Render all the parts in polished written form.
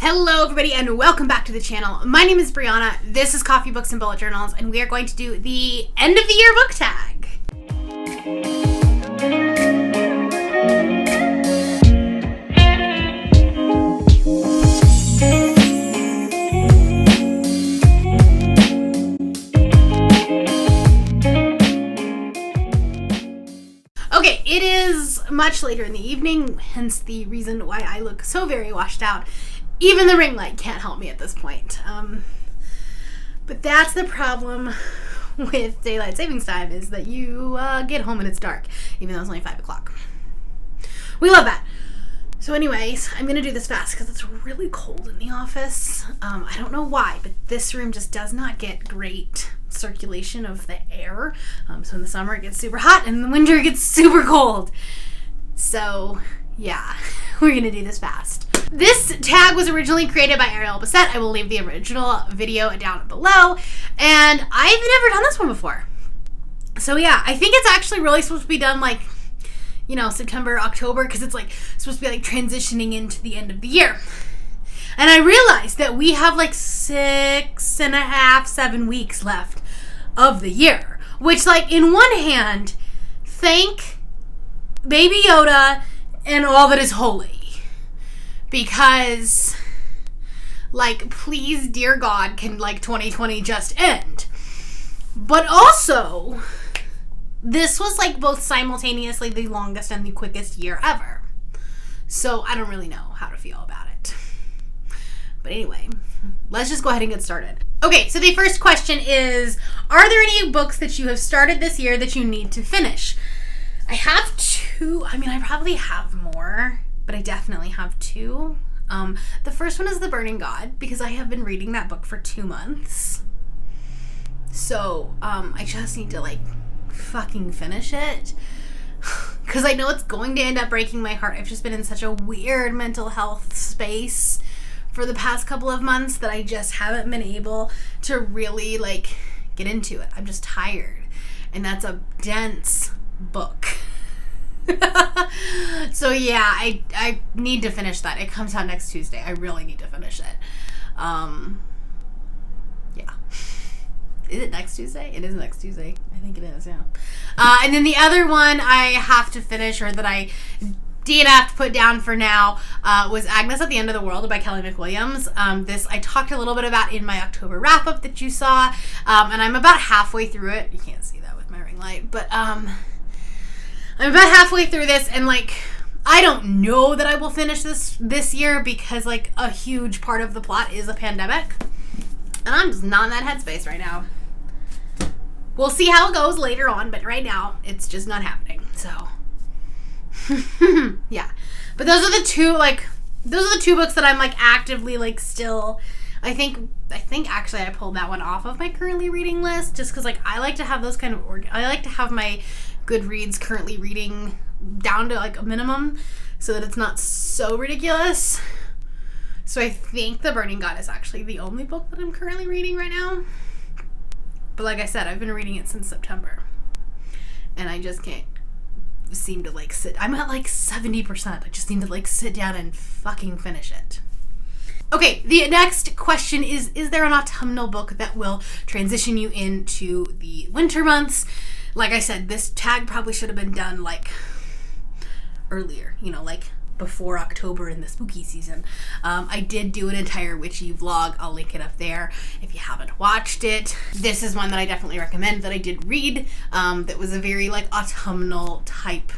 Hello everybody and welcome back to the channel. My name is Brianna, this is Coffee Books and Bullet Journals, and we are going to do the end of the year book tag. Okay, it is much later in the evening, hence the reason why I look so very washed out. Even the ring light can't help me at this point. But that's the problem with daylight savings time, is that you get home and it's dark, even though it's only 5 o'clock. We love that. So anyways, I'm going to do this fast because it's really cold in the office. I don't know why, but this room just does not get great circulation of the air. So in the summer it gets super hot and in the winter it gets super cold. So yeah, we're going to do this fast. This tag was originally created by Ariel Bissett. I will leave the original video down below. And I've never done this one before. So yeah, I think it's actually really supposed to be done like, you know, September, October, because it's like supposed to be like transitioning into the end of the year. And I realized that we have like 6.5, 7 weeks left of the year. Which, like, in one hand, thank Baby Yoda and all that is holy. Because, like, please, dear God, can, like, 2020 just end? But also, this was, like, both simultaneously the longest and the quickest year ever. So, I don't really know how to feel about it. But anyway, let's just go ahead and get started. Okay, so the first question is, are there any books that you have started this year that you need to finish? I have two. I mean, I probably have more, but I definitely have two. The first one is The Burning God, because I have been reading that book for 2 months. So, I just need to, like, fucking finish it. Because I know it's going to end up breaking my heart. I've just been in such a weird mental health space for the past couple of months that I just haven't been able to really, like, get into it. I'm just tired. And that's a dense book. So yeah, I need to finish that. It comes out next Tuesday. I really need to finish it. Yeah. Is it next Tuesday? It is next Tuesday. I think it is, yeah. And then the other one I have to finish, or that I DNF to put down for now, was Agnes at the End of the World by Kelly McWilliams. This I talked a little bit about in my October wrap-up that you saw, and I'm about halfway through it. You can't see that with my ring light, but I'm about halfway through this, and, like, I don't know that I will finish this year because, like, a huge part of the plot is a pandemic, and I'm just not in that headspace right now. We'll see how it goes later on, but right now, it's just not happening, so yeah. But those are the two books that I'm, like, actively, like, still, I think actually I pulled that one off of my currently reading list just because, like, I like to have those kind of I like to have my Goodreads currently reading down to, like, a minimum so that it's not so ridiculous. So I think The Burning God is actually the only book that I'm currently reading right now. But like I said, I've been reading it since September. And I just can't seem to, like, sit. I'm at, like, 70%. I just need to, like, sit down and fucking finish it. Okay, the next question is there an autumnal book that will transition you into the winter months? Like I said, this tag probably should have been done, like, earlier, you know, like before October in the spooky season. I did do an entire witchy vlog. I'll link it up there if you haven't watched it. This is one that I definitely recommend that I did read. That was a very, like, autumnal type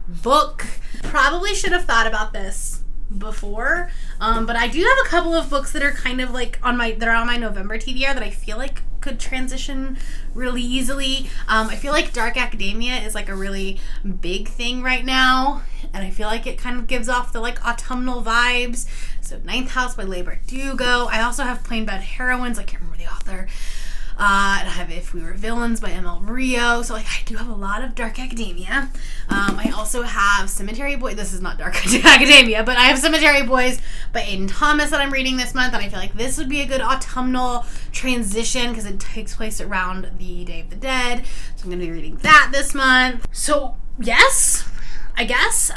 book. Probably should have thought about this before, but I do have a couple of books that are kind of, like, on my November TBR that I feel like could transition really easily. I feel like Dark Academia is, like, a really big thing right now, and I feel like it kind of gives off the, like, autumnal vibes. So Ninth House by Leigh Bardugo. I also have Plain Bad Heroines. I can't remember the author. And I have If We Were Villains by ML Rio. So, like, I do have a lot of Dark Academia. I also have Cemetery Boys. This is not Dark Academia, but I have Cemetery Boys by Aiden Thomas that I'm reading this month. And I feel like this would be a good autumnal transition because it takes place around the Day of the Dead. So I'm going to be reading that this month. So, yes, I guess.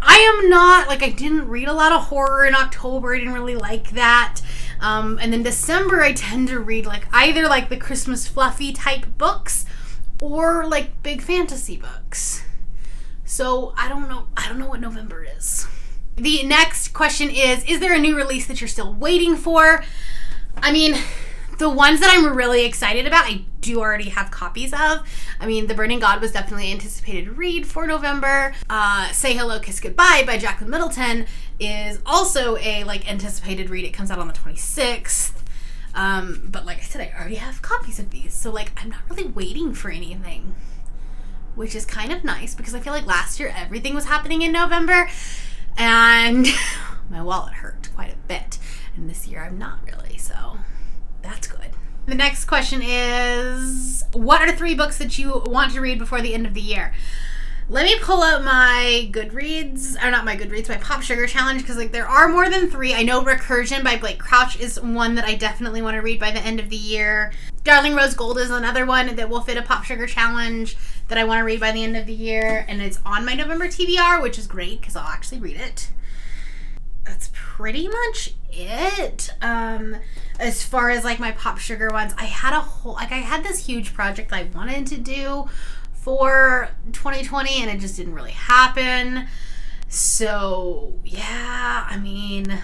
I am not, like, I didn't read a lot of horror in October. I didn't really like that. And then December, I tend to read, like, either, like, the Christmas fluffy type books or, like, big fantasy books. So, I don't know what November is. The next question is there a new release that you're still waiting for? I mean, the ones that I'm really excited about, I do already have copies of. I mean, The Burning God was definitely an anticipated read for November. Say Hello, Kiss Goodbye by Jacqueline Middleton is also a, like, anticipated read. It comes out on the 26th. But like I said, I already have copies of these. So, like, I'm not really waiting for anything, which is kind of nice because I feel like last year everything was happening in November and my wallet hurt quite a bit. And this year I'm not really, so that's good. The next question is, what are 3 books that you want to read before the end of the year? Let me pull up my Goodreads, or not my Goodreads, my Pop Sugar Challenge, because, like, there are more than 3. I know Recursion by Blake Crouch is one that I definitely want to read by the end of the year. Darling Rose Gold is another one that will fit a Pop Sugar Challenge that I want to read by the end of the year, and it's on my November TBR, which is great because I'll actually read it. That's pretty much it. As far as, like, my Pop Sugar ones, I had this huge project that I wanted to do for 2020 and it just didn't really happen. So, yeah, I mean,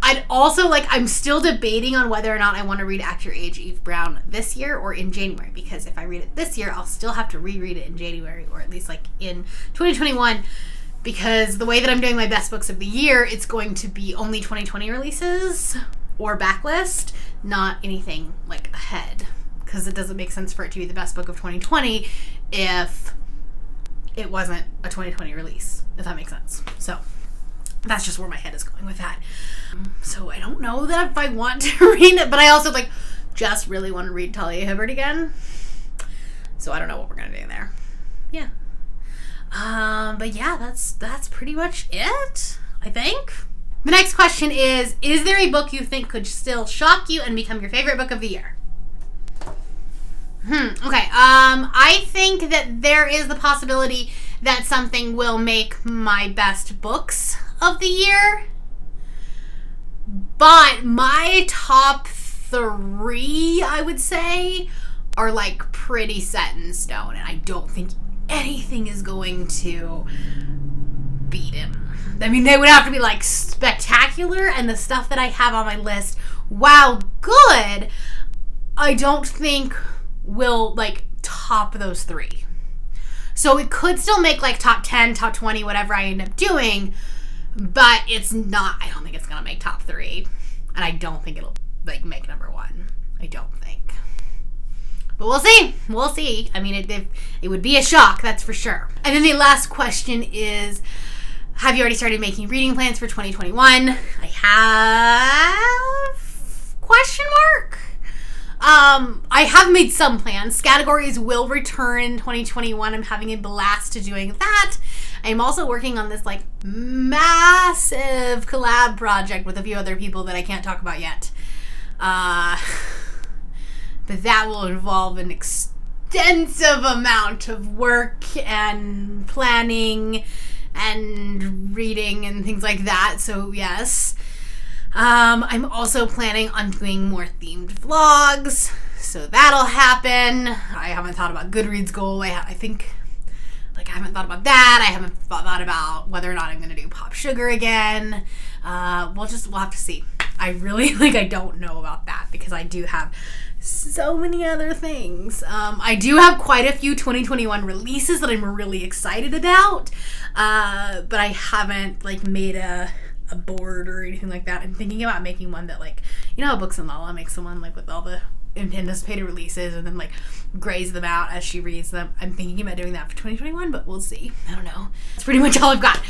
I'd also, like, I'm still debating on whether or not I want to read Act Your Age, Eve Brown this year or in January, because if I read it this year, I'll still have to reread it in January, or at least, like, in 2021, because the way that I'm doing my best books of the year, it's going to be only 2020 releases or backlist, not anything, like, ahead, because it doesn't make sense for it to be the best book of 2020 if it wasn't a 2020 release, if that makes sense. So that's just where my head is going with that. So I don't know that if I want to read it, but I also, like, just really want to read Talia Hibbert again. So I don't know what we're going to do there. Yeah. But yeah, that's pretty much it, I think. The next question is there a book you think could still shock you and become your favorite book of the year? Okay. I think that there is the possibility that something will make my best books of the year. But my top 3, I would say, are, like, pretty set in stone. And I don't think anything is going to beat him. I mean, they would have to be, like, spectacular. And the stuff that I have on my list, while good, I don't think will, like, top those 3. So it could still make, like, top 10, top 20, whatever I end up doing, but it's not, I don't think it's gonna make top 3, and I don't think it'll, like, make number 1. I don't think. But we'll see. I mean, it would be a shock, that's for sure. And then the last question is, have you already started making reading plans for 2021? I have? Question mark? I have made some plans. Categories will return in 2021. I'm having a blast doing that. I'm also working on this, like, massive collab project with a few other people that I can't talk about yet. But that will involve an extensive amount of work and planning and reading and things like that. So, yes. I'm also planning on doing more themed vlogs, so that'll happen. I haven't thought about Goodreads goal. I think, like, I haven't thought about that. I haven't thought about whether or not I'm going to do Pop Sugar again. We'll have to see. I really, like, I don't know about that because I do have so many other things. I do have quite a few 2021 releases that I'm really excited about, but I haven't, like, made a board or anything like that. I'm thinking about making one that, like, you know how Books and Lala makes someone, like, with all the anticipated releases and then, like, grays them out as she reads them. I'm thinking about doing that for 2021, but we'll see. I don't know. That's pretty much all I've got.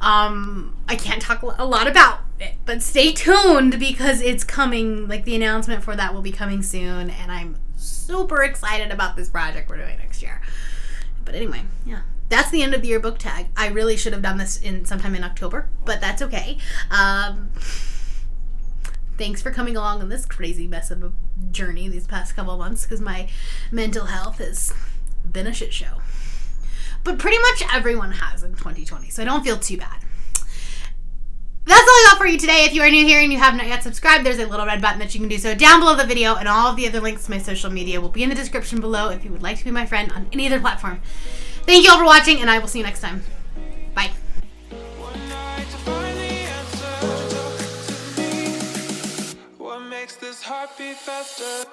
I can't talk a lot about it, but stay tuned because it's coming. Like, the announcement for that will be coming soon, and I'm super excited about this project we're doing next year. But anyway, yeah. That's the end of the year book tag. I really should have done this sometime in October, but that's okay. Thanks for coming along on this crazy mess of a journey these past couple of months because my mental health has been a shit show. But pretty much everyone has in 2020, so I don't feel too bad. That's all I got for you today. If you are new here and you have not yet subscribed, there's a little red button that you can do so down below the video, and all of the other links to my social media will be in the description below if you would like to be my friend on any other platform. Thank you all for watching, and I will see you next time. Bye. What makes this heart beat faster?